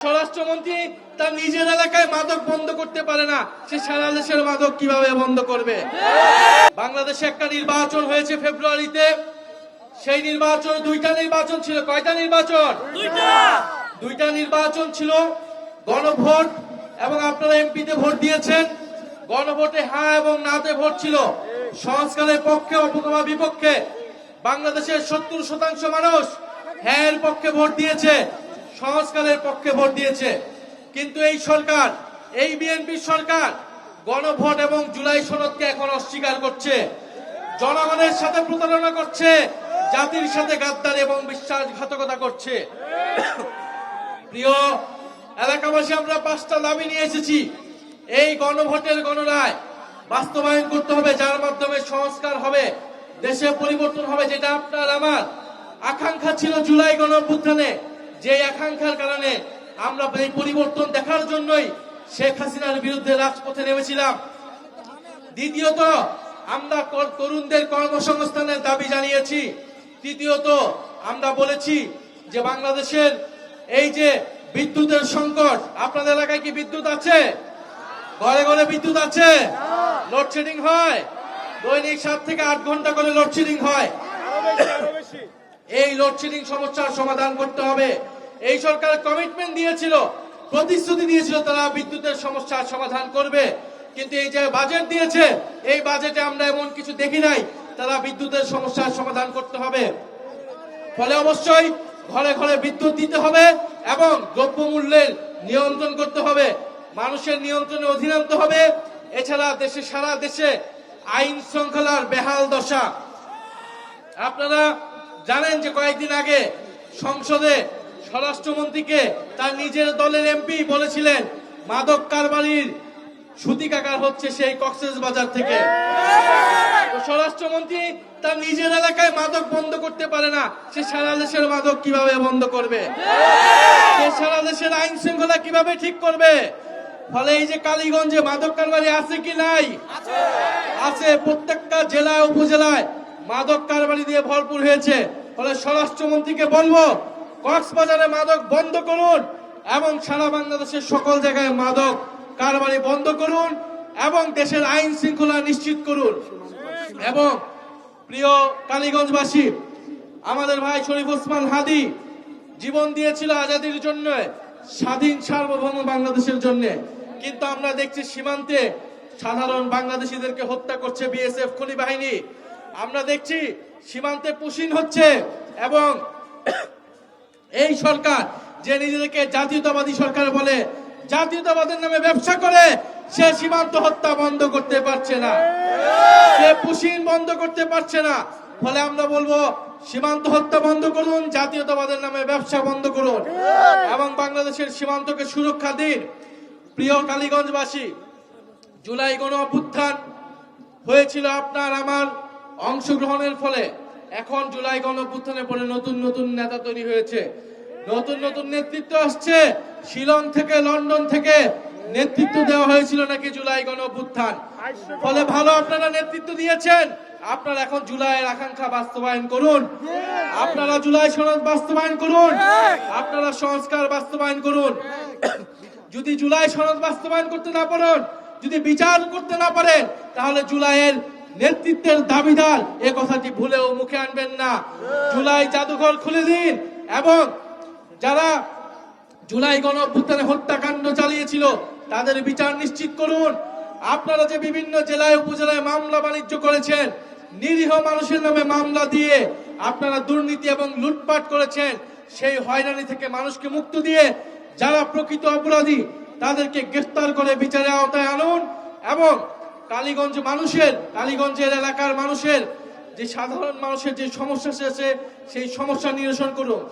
স্বরাষ্ট্রমন্ত্রী তার নিজের এলাকায় মাদক বন্ধ করতে পারে না, সে সারা দেশের মাদক কিভাবে বন্ধ করবে? বাংলাদেশে একটা নির্বাচন হয়েছে ফেব্রুয়ারিতে, সেই নির্বাচন দুইটা নির্বাচন ছিল। কয়টা নির্বাচন? দুইটা নির্বাচন ছিল, গণভোট এবং আপনারা এমপিতে ভোট দিয়েছেন। গণভোটে হ্যাঁ এবং নাতে ভোট ছিল, সংস্কারের পক্ষে অথবা বিপক্ষে। বাংলাদেশের 70% মানুষ হ্যাঁ এর পক্ষে ভোট দিয়েছে, সংস্কারের পক্ষে ভোট দিয়েছে। কিন্তু এই সরকার, এই বিএনপি সরকার গণভোট এবং জুলাই সনদকে এখন অস্বীকার করছে, জনগণের সাথে প্রতারণা করছে, জাতির সাথে গাদ্দারি এবং বিশ্বাসঘাতকতা করছে। প্রিয় এলাকাবাসী, আমরা 5টা দাবি নিয়ে এসেছি। এই গণভোটের গণরায় বাস্তবায়ন করতে হবে, যার মাধ্যমে সংস্কার হবে, দেশে পরিবর্তন হবে, যেটা আপনার আমার আকাঙ্ক্ষা ছিল জুলাই গণঅভ্যুত্থানে। যে আকাঙ্ক্ষার কারণে আমরা এই পরিবর্তন দেখার জন্যই শেখ হাসিনার বিরুদ্ধে রাজপথে নেমেছিলাম। দ্বিতীয়ত, আমরা তরুণদের কর্মসংস্থানের দাবি জানিয়েছি। তৃতীয়ত, আমরা বলেছি যে বাংলাদেশের এই যে বিদ্যুতের সংকট, আপনাদের এলাকায় কি বিদ্যুৎ আছে? ঘরে ঘরে বিদ্যুৎ আছে? লোডশেডিং হয়, দৈনিক 7 থেকে 8 ঘন্টা করে লোডশেডিং হয়। এই লোডশেডিং সমস্যার সমাধান করতে হবে। এই সরকার কমিটমেন্ট দিয়েছিল, প্রতিশ্রুতি দিয়েছিল তারা বিদ্যুতের সমস্যার সমাধান করবে, কিন্তু এই যে বাজেট দিয়েছে, এই বাজেটে আমরা এমন কিছু দেখি নাই তারা বিদ্যুতের সমস্যার সমাধান করতে হবে। ফলে অবশ্যই ঘরে ঘরে বিদ্যুৎ দিতে হবে এবং দ্রব্যমূল্যের নিয়ন্ত্রণ করতে হবে, মানুষের নিয়ন্ত্রণে অধীন আনতে হবে। এছাড়া সারা দেশে আইন শৃঙ্খলার বেহাল দশা। আপনারা জানেন যে কয়েকদিন আগে সংসদে স্বরাষ্ট্রমন্ত্রীকে তার নিজের দলের এমপি বলেছিলেন মাদক কারবারির সূতিকাগার হচ্ছে সেই কক্সবাজার থেকে। স্বরাষ্ট্রমন্ত্রী তার নিজের এলাকায় মাদক বন্ধ করতে পারে না, সে সারা দেশের মাদক কিভাবে বন্ধ করবে? সে সারা দেশের আইন শৃঙ্খলা কিভাবে ঠিক করবে? ফলে এই যে কালীগঞ্জে মাদক কারবারি আছে কি নাই? আছে। প্রত্যেকটা জেলায় উপজেলায় মাদক কারবারি দিয়ে ভরপুর হয়েছে। ফলে স্বরাষ্ট্রমন্ত্রীকে বলবো, কক্সবাজারে মাদক বন্ধ করুন এবং সারা বাংলাদেশের সকল জায়গায় মাদক কারবারি বন্ধ করুন এবং দেশের আইন শৃঙ্খলা নিশ্চিত করুন। এবং প্রিয় কালীগঞ্জবাসী, আমাদের ভাই শরীফ ওসমান হাদি জীবন দিয়েছিল আজাদির জন্য, স্বাধীন সার্বভৌম বাংলাদেশের জন্য। কিন্তু আমরা দেখছি সীমান্তে সাধারণ বাংলাদেশিদেরকে হত্যা করছে বিএসএফ খনি বাহিনী। আমরা দেখছি সীমান্তে পুশিং হচ্ছে এবং এই সরকার যে নিজেদেরকে জাতীয়তাবাদী সরকার বলে, জাতীয়তাবাদের নামে ব্যবসা করে, সে সীমান্ত হত্যা বন্ধ করতে পারছে না, সে পুশিং বন্ধ করতে পারছে না। ফলে আমরা বলবো, সীমান্ত হত্যা বন্ধ করুন, জাতীয়তাবাদের নামে ব্যবসা বন্ধ করুন এবং বাংলাদেশের সীমান্তকে সুরক্ষা দিন। প্রিয় কালীগঞ্জবাসী, জুলাই গণ অভ্যুত্থান হয়েছিল আপনার আমার অংশগ্রহণের ফলে। এখন জুলাই গণ অভ্যুত্থানের পরে নতুন নতুন নেতা তৈরি হয়েছে, নতুন নতুন নেতৃত্ব আসছে। শিলং থেকে, লন্ডন থেকে নেতৃত্ব দেওয়া হয়েছিল নাকি জুলাই গণ অভ্যুত্থান। ফলে ভালো আপনারা নেতৃত্ব দিয়েছেন, আপনারা এখন জুলাইয়ের আকাঙ্ক্ষা বাস্তবায়ন করুন, আপনারা জুলাই সনদ বাস্তবায়ন করুন, আপনারা সংস্কার বাস্তবায়ন করুন। যদি জুলাই সনদ বাস্তবায়ন করতে না পারেন, যদি বিচার করতে না পারেন, তাহলে জুলাইয়ের নেতৃত্বের দাবিদার এ কথাটি ভুলেও মুখে আনবেন না। জুলাই জাদুঘর খুলে দিন এবং যারা জুলাই গণ অভ্যুত্থানে হত্যাকাণ্ড চালিয়েছিল তাদের বিচার নিশ্চিত করুন। আপনারা যে বিভিন্ন জেলায় উপজেলায় মামলা বাণিজ্য করেছেন, নিরীহ মানুষের নামে মামলা দিয়ে আপনারা দুর্নীতি এবং লুটপাট করেছেন, সেই হয়রানি থেকে মানুষকে মুক্ত দিয়ে যারা প্রকৃত অপরাধী তাদেরকে গ্রেফতার করে বিচারের আওতায় আনুন এবং কালীগঞ্জের এলাকার মানুষের যে সাধারণ মানুষের যে সমস্যা আছে সেই সমস্যা নিরসন করুন।